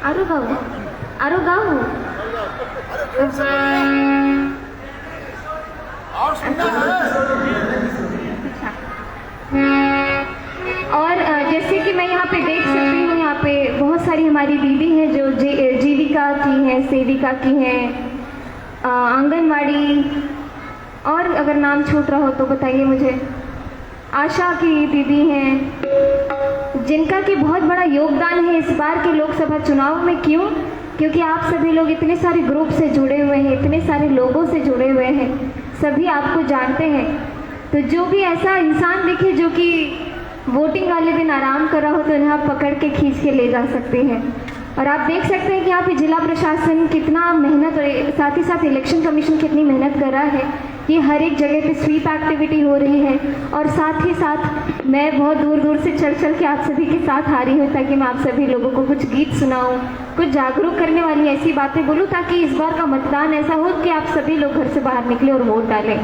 आरो गाँव, आरो गाँव। और जैसे कि मैं यहाँ पे देख सकती हूँ, यहाँ पे बहुत सारी हमारी दीदी हैं जो जीविका की हैं, सेविका की हैं, आंगनवाड़ी, और अगर नाम छूट रहा हो तो बताइए मुझे। आशा की दीदी हैं, जिनका कि बहुत बड़ा योगदान है इस बार के लोकसभा चुनाव में। क्यों? क्योंकि आप सभी लोग इतने सारे ग्रुप से जुड़े हुए हैं, इतने सारे लोगों से जुड़े हुए हैं, सभी आपको जानते हैं। तो जो भी ऐसा इंसान दिखे जो कि वोटिंग वाले दिन आराम कर रहा हो, तो इन्हें आप पकड़ के खींच के ले जा सकते हैं। और आप देख सकते हैं कि यहाँ पे जिला प्रशासन कितना मेहनत, और साथ ही साथ इलेक्शन कमीशन कितनी मेहनत कर रहा है। ये हर एक जगह पे स्वीप एक्टिविटी हो रही है, और साथ ही साथ मैं बहुत दूर दूर से चल चल के आप सभी के साथ आ रही हूँ, ताकि मैं आप सभी लोगों को कुछ गीत सुनाऊँ, कुछ जागरूक करने वाली ऐसी बातें बोलूँ, ताकि इस बार का मतदान ऐसा हो कि आप सभी लोग घर से बाहर निकले और वोट डालें।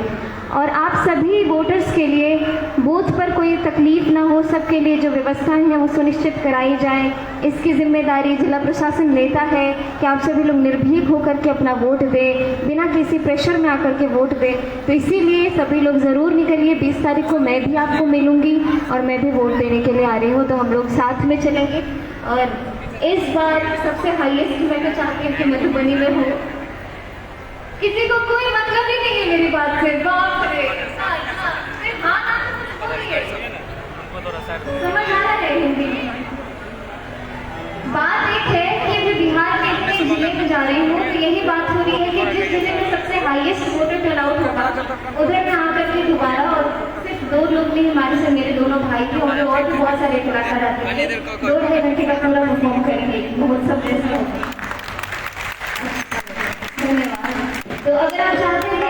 और आप सभी वोटर्स के लिए बूथ पर कोई तकलीफ ना हो, सबके लिए जो व्यवस्थाएं हैं वो सुनिश्चित कराई जाए। इसकी जिम्मेदारी जिला प्रशासन लेता है कि आप सभी लोग निर्भीक होकर के अपना वोट दें, बिना किसी प्रेशर में आकर के वोट दें। तो इसीलिए सभी लोग ज़रूर निकलिए। 20 तारीख को मैं भी आपको मिलूंगी और मैं भी वोट देने के लिए आ रही हूँ, तो हम लोग साथ में चलेंगे। और इस बार सबसे हाईएस्ट मैं तो चाहती हूँ कि मधुबनी में हो। किसी को कोई मतलब ही नहीं है मेरी बात से। बाप रे, समझ आ रहा है हिंदी में? बात एक है कि अभी बिहार के इतने जिले में जा रही हूँ, तो यही बात हो रही है कि जिस जिले में सबसे हाईएस्ट वोटर टर्नआउट होगा, उधर मैं आकर के दोबारा, और सिर्फ 2 लोग नहीं, हमारे से मेरे दोनों भाई थे, और भी बहुत सारे कलाकार आते हैं। 2-2.5 घंटे का पूरा परफॉर्म करेंगे महोत्सव जैसा होगा। धन्यवाद। तो अगर आप चाहते हैं